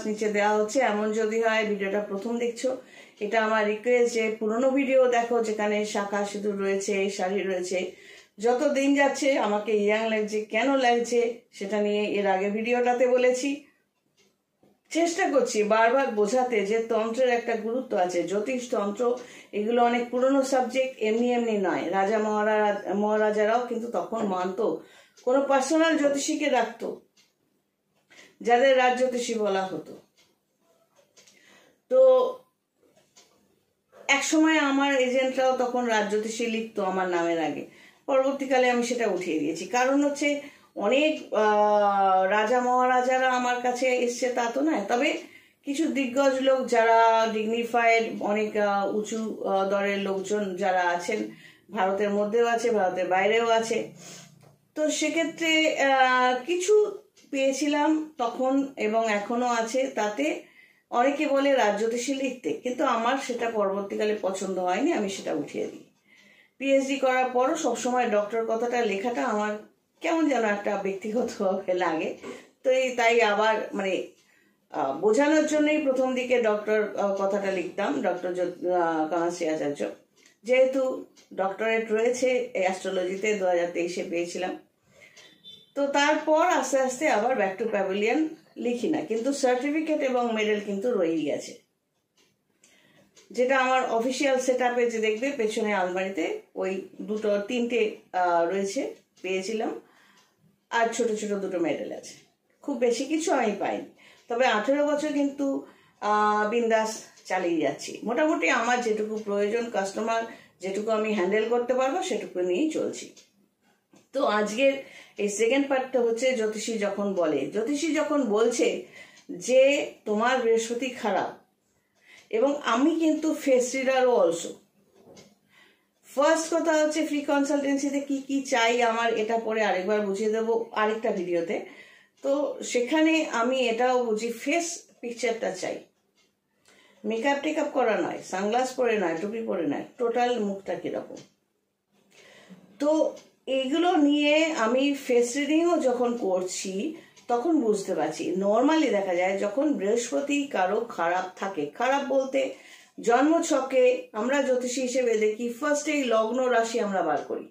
নিচে দেওয়া হচ্ছে। এমন যদি হয় ভিডিওটা প্রথম দেখছো, এটা আমার রিকোয়েস্ট যে পুরনো ভিডিও দেখো, যেখানে শাখা সিঁদুর রয়েছে, শাড়ি রয়েছে। যত দিন যাচ্ছে আমাকে ইয়াং লাগছে, কেন লাগছে সেটা নিয়ে এর আগে ভিডিওটাতে বলেছি। চেষ্টা করছি বারবার বোঝাতে যে তন্ত্রের একটা গুরুত্ব আছে, জ্যোতিষ তন্ত্র এগুলো অনেক পুরনো সাবজেক্ট, এমনি এমনি নয়। রাজা মহারাজারাও কিন্তু তখন মানতো, কোনো পার্সোনাল জ্যোতিষীকে রাখতো, যাদের রাজ জ্যোতিষী বলা হতো। তো এক সময় আমার এজেন্টরাও তখন রাজ জ্যোতিষী লিখতো আমার নামের আগে, পরবর্তীকালে আমি সেটা উঠিয়ে দিয়েছি। কারণ হচ্ছে অনেক রাজা মহারাজারা আমার কাছে এসছে তা তো নয়, তবে কিছু দিগ্গজ লোক যারা ডিগনিফাইড, অনেক উঁচু দরের লোকজন যারা আছেন, ভারতের মধ্যেও আছে, ভারতের বাইরেও আছে। তো সেক্ষেত্রে কিছু পেয়েছিলাম তখন এবং এখনো আছে। তাতে অনেকে বলে রাজ জ্যোতিষী লিখতে, কিন্তু আমার সেটা পরবর্তীকালে পছন্দ হয়নি, আমি সেটা উঠিয়ে দিই। পিএইচডি করার পরও সবসময় ডক্টর কথাটা লেখাটা আমার কেমন যেন একটা ব্যক্তিগতভাবে লাগে। তো তাই আবার মানে বোঝানোর জন্যই প্রথম দিকে ডক্টর কথাটা লিখতাম, ডক্টর কণাশ্রী আচার্য। যেহেতু ডক্টরেট রয়েছে এই অ্যাস্ট্রোলজিতে, 2023-এ পেয়েছিলাম। তো তারপর আস্তে আস্তে আবার ব্যাক টু প্যাভিলিয়ন লিখি না, কিন্তু সার্টিফিকেট এবং মেডেল কিন্তু রয়েই গেছে, যেটা আমার অফিসিয়াল সেট আপে যে দেখবে পেছনে আলমারিতে ওই তিনটে রয়েছে, পেয়েছিলাম। আর ছোট ছোট দুটো মেডেল আছে, খুব বেশি কিছু আমি পাইনি। তবে 18 বছর কিন্তু বিন্দাস চালিয়ে যাচ্ছি। মোটামুটি আমার যেটুকু প্রয়োজন, কাস্টমার যেটুকু আমি হ্যান্ডেল করতে পারবো সেটুকু নিয়েই চলছি। তো আজকের এই সেকেন্ড পার্টটা হচ্ছে জ্যোতিষী যখন বলে, জ্যোতিষী যখন বলছে যে তোমার বৃহস্পতি খারাপ, এবং আমি কিন্তু ফেস রিডারও অলসো। ফার্স্ট কথা হচ্ছে ফ্রি কনসালটেন্সিতে কি কি চাই আমার, এটা পরে আরেকবার বুঝিয়ে দেবো আরেকটা ভিডিওতে। তো সেখানে আমি এটাও বুঝি, ফেস পিকচারটা চাই, মেকআপ টেকআপ করা নয়, সানগ্লাস পরে নয়, টুপি পরে নয়, টোটাল মুখটা কিরকম। তো এইগুলো নিয়ে আমি ফেস রিডিংও যখন করছি তখন বুঝতে পারছি। নর্মালি দেখা যায় যখন বৃহস্পতি কারো খারাপ থাকে, খারাপ বলতে জন্মছকে আমরা জ্যোতিষী হিসেবে দেখি ফার্স্টেই লগ্ন রাশি আমরা বার করি।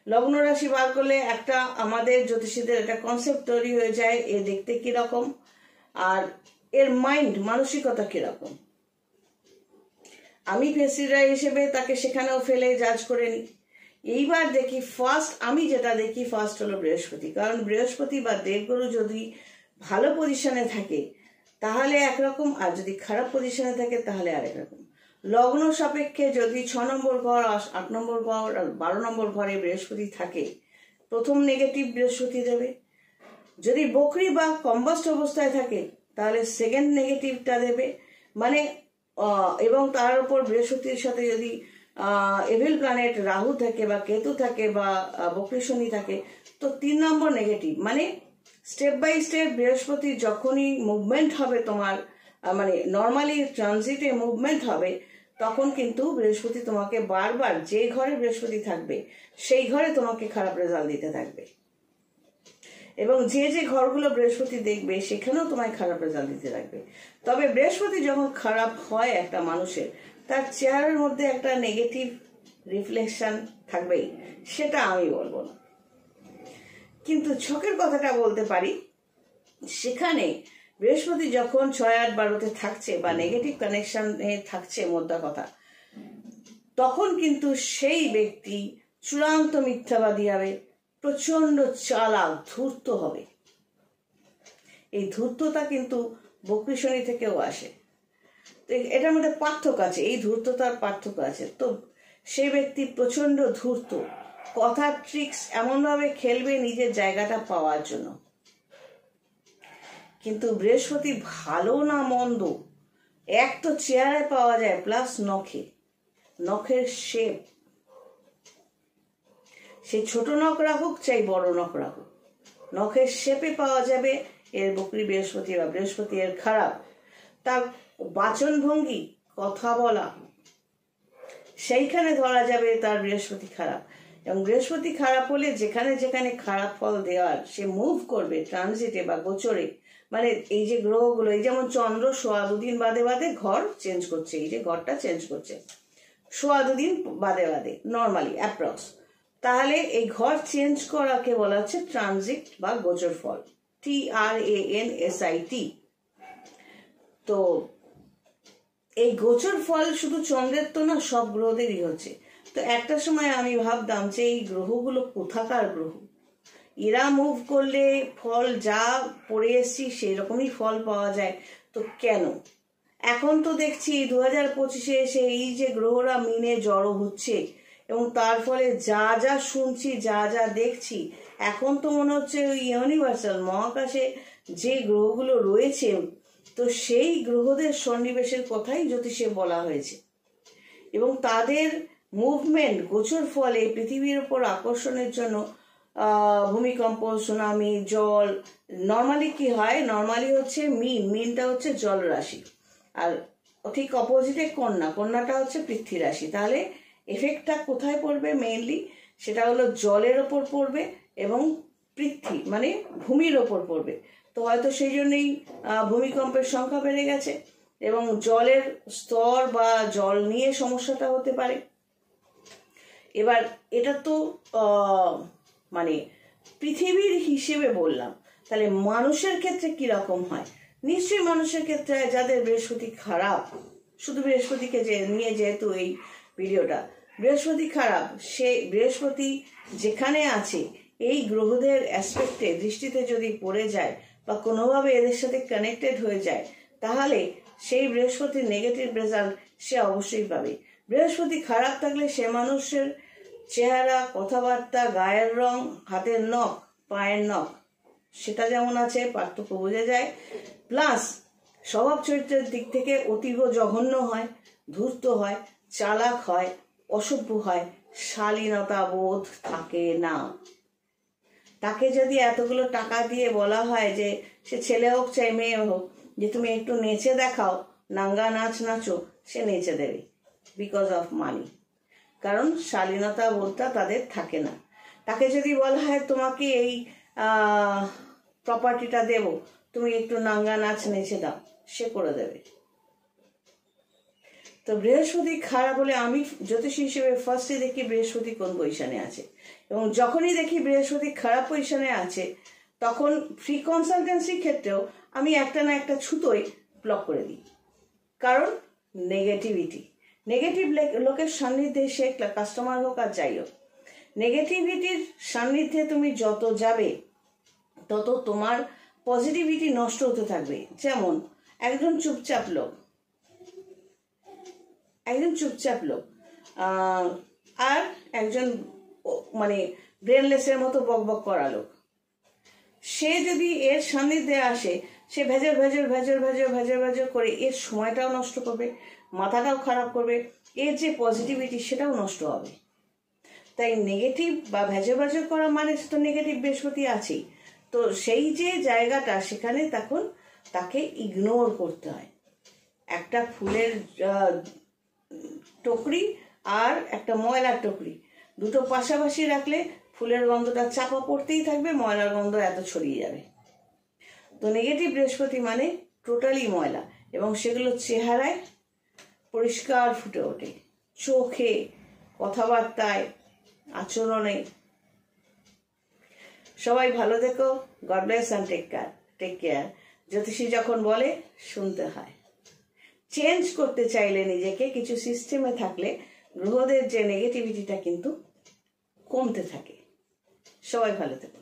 লগ্ন রাশি বার করলে একটা আমাদের জ্যোতিষীদের একটা কনসেপ্ট তৈরি হয়ে যায়, এ দেখতে কিরকম আর এর মাইন্ড মানসিকতা কিরকম। আমি ফেস রিডার হিসেবে তাকে সেখানেও ফেলে জাজ করে নিই। এইবার দেখি ফার্স্ট, আমি যেটা দেখি ফার্স্ট হলো বৃহস্পতি। কারণ বৃহস্পতি বা দেবগুরু যদি ভালো পজিশনে থাকে তাহলে একরকম, আর যদি খারাপ পজিশনে থাকে তাহলে আরেক রকম। লগ্ন সাপেক্ষে যদি 6 নম্বর ঘর, 8 নম্বর ঘর আর 12 নম্বর ঘরে বৃহস্পতি থাকে, প্রথম নেগেটিভ বৃহস্পতি দেবে। যদি বকরি বা কম্বাস্ট অবস্থায় থাকে তাহলে সেকেন্ড নেগেটিভটা দেবে, মানে এবং তার উপর বৃহস্পতির সাথে যদি এভিল প্ল্যানেট রাহু থাকে বা কেতু থাকে বা বকরি শনি থাকে, তো 3 নম্বর নেগেটিভ। মানে স্টেপ বাই স্টেপ বৃহস্পতি যখনই মুভমেন্ট হবে তোমার, মানে নর্মালি ট্রানজিটে মুভমেন্ট হবে, তখন কিন্তু বৃহস্পতি তোমাকে বারবার যে ঘরে বৃহস্পতি থাকবে সেই ঘরে তোমাকে খারাপ রেজাল্ট দিতে থাকবে, এবং যে যে ঘরগুলো বৃহস্পতি দেখবে সেখানেও তোমায় খারাপ রেজাল্ট দিতে থাকবে। তবে বৃহস্পতি যখন খারাপ হয় একটা মানুষের, তার চেহারার মধ্যে একটা নেগেটিভ রিফ্লেকশন থাকবেই, সেটা আমি বলবো না, কিন্তু ছকের কথাটা বলতে পারি। সেখানে বৃহস্পতি যখন 6, 8, 12-তে থাকছে বা নেগেটিভ কানেকশনে থাকছে, মোদ্দা কথা, তখন কিন্তু সেই ব্যক্তি চূড়ান্ত মিথ্যাবাদী হবে, প্রচন্ড চালাক, ধূর্ত হবে। এই ধূর্ততা কিন্তু বকরি শনি থেকেও আসে। তো এটার মধ্যে পার্থক্য আছে, এই ধূর্ততার পার্থক্য আছে। তো সেই ব্যক্তি প্রচন্ড ধূর্ত, কথার ট্রিক্স এমনভাবে খেলবে নিজের জায়গাটা পাওয়ার জন্য। কিন্তু বৃহস্পতি ভালো না মন্দ, এক তো চেহারায় পাওয়া যায়, প্লাস নখের শেপ, সে ছোট নখ রাখুক চাই বড় নখ রাখুক, নখের শেপে পাওয়া যাবে এর বকরি বৃহস্পতি বা বৃহস্পতি এর খারাপ। তার বাচন ভঙ্গি, কথা বলা, সেইখানে ধরা যাবে তার বৃহস্পতি খারাপ। এবং বৃহস্পতি খারাপ হলে যেখানে যেখানে খারাপ ফল দেওয়ার সে মুভ করবে ট্রানজিটে বা গোচরে, মানে এই যে গ্রহগুলো, এই যেমন চন্দ্র 2.5 দিন বাদে বাদে ঘর চেঞ্জ করছে, এই যে ঘরটা চেঞ্জ করছে 2.5 দিন বাদে বাদে নর্মালি অ্যাপ্রক্স, তাহলে এই ঘর চেঞ্জ করাকে বলা হচ্ছে ট্রানজিট বা গোচর ফল, TRANSIT। তো এই গোচর ফল শুধু চন্দ্রের তো না, সব গ্রহদেরই হচ্ছে। তো একটা সময় আমি ভাবতাম যে এই গ্রহগুলো কোথাকার গ্রহ, এরা মুভ করলে ফল যা পড়ে এসছি সেই রকমই ফল পাওয়া যায়, তো কেন? এখন তো দেখছি 2025-এ এসে এই যে গ্রহরা মিনে জড়ো হচ্ছে এবং তার ফলে যা যা শুনছি, যা যা দেখছি, এখন তো মনে হচ্ছে ওই ইউনিভার্সাল মহাকাশে যে গ্রহগুলো রয়েছে, তো সেই গ্রহদের সন্নিবেশের কথাই জ্যোতিষে বলা হয়েছে এবং তাদের মুভমেন্ট গোচর ফলে পৃথিবীর উপর আকর্ষণের জন্য ভূমিকম্প, সুনামি, জল, নর্মালি কি হয়, নর্মালি হচ্ছে মিনটা হচ্ছে জল রাশি, আর ঠিক অপোজিটে কন্যাটা হচ্ছে পৃথ্বী রাশি। তাহলে এফেক্টটা কোথায় পড়বে মেইনলি, সেটা হলো জলের ওপর পড়বে এবং পৃথ্বী মানে ভূমির ওপর পড়বে। তো হয়তো সেই জন্যই ভূমিকম্পের সংখ্যা বেড়ে গেছে এবং জলের স্তর বা জল নিয়ে সমস্যাটা হতে পারে। এবার এটা তো মানে পৃথিবীর হিসেবে বললাম, তাহলে মানুষের ক্ষেত্রে কি রকম হয়? নিশ্চয়ই মানুষের ক্ষেত্রে যাদের বৃহস্পতি খারাপ, শুধু বৃহস্পতিকে নিয়ে যেহেতু এই ভিডিওটা, বৃহস্পতি খারাপ, সে বৃহস্পতি যেখানে আছে এই গ্রহদের অ্যাসপেক্টে দৃষ্টিতে যদি পড়ে যায় বা কোনোভাবে এদের সাথে কানেক্টেড হয়ে যায়, তাহলে সেই বৃহস্পতির নেগেটিভ রেজাল্ট সে অবশ্যই পাবে। বৃহস্পতি খারাপ থাকলে সে মানুষের চেহারা, কথাবার্তা, গায়ের রং, হাতের নখ, পায়ের নখ, সেটা যেমন আছে পার্থক্য বোঝা যায়। প্লাস স্বভাব চরিত্রের দিক থেকে অতীব জঘন্য হয়, ধূর্ত হয়, চালাক হয়, অসভ্য হয়, শালীনতা বোধ থাকে না। তাকে যদি এতগুলো টাকা দিয়ে বলা হয় যে সে ছেলে হোক চাই মেয়ে হোক, যে তুমি একটু নেচে দেখাও, নাঙ্গা নাচ নাচো, সে নেচে দেবে বিকজ অফ মানি, কারণ শালীনতা বোধটা তাদের থাকে না। তাকে যদি বলা হয় তোমাকে এই প্রপার্টিটা দেব, তুমি একটু নাঙ্গা নাচ নেচে দাও, সে করে দেবে। তো বৃহস্পতি খারাপ হলে আমি জ্যোতিষী হিসেবে ফার্স্টে দেখি বৃহস্পতি কোন পজিশনে আছে, এবং যখনই দেখি বৃহস্পতি খারাপ পজিশনে আছে তখন ফ্রি কনসালটেন্সির ক্ষেত্রেও আমি একটা না একটা ছুতোই ব্লক করে দিই। কারণ নেগেটিভ লোকের সান্নিধ্যে সে কাস্টমার হোক আর যাই হোক, নেগেটিভিটির সান্নিধ্যে তুমি যত যাবে তত তোমার পজিটিভিটি নষ্ট হতে থাকবে। যেমন একজন চুপচাপ লোক আর একজন মানে ব্রেনলেসের মতো বকবক করা লোক, সে যদি এর সান্নিধ্যে আসে, সে ভেজর করে এর সময়টাও নষ্ট করবে, মাথাটাও খারাপ করবে, এর যে পজিটিভিটি সেটাও নষ্ট হবে। তাই নেগেটিভ বা ভেজর করা মানে তো নেগেটিভ বৃহস্পতি আছেই। তো সেই যে জায়গাটা, সেখানে তখন তাকে ইগনোর করতে হয়। একটা ফুলের টকরি আর একটা ময়লার টকরি, দুটো পাশাপাশি রাখলে ফুলের গন্ধটা চাপা পড়তেই থাকবে, ময়লার গন্ধ এত ছড়িয়ে যাবে। তো নেগেটিভ বৃহস্পতি মানে টোটালি ময়লা, এবং সেগুলো চেহারায় পরিষ্কার ফুটে ওঠে, চোখে, কথাবার্তায়, আচরণে। সবাই ভালো থেকো, God bless and take care. জ্যোতিষী যখন বলে শুনতে হয়। চেঞ্জ করতে চাইলে নিজেকে কিছু সিস্টেমে থাকলে গ্রহদের যে নেগেটিভিটিটা কিন্তু কমতে থাকে। সবাই ভালো থেকো।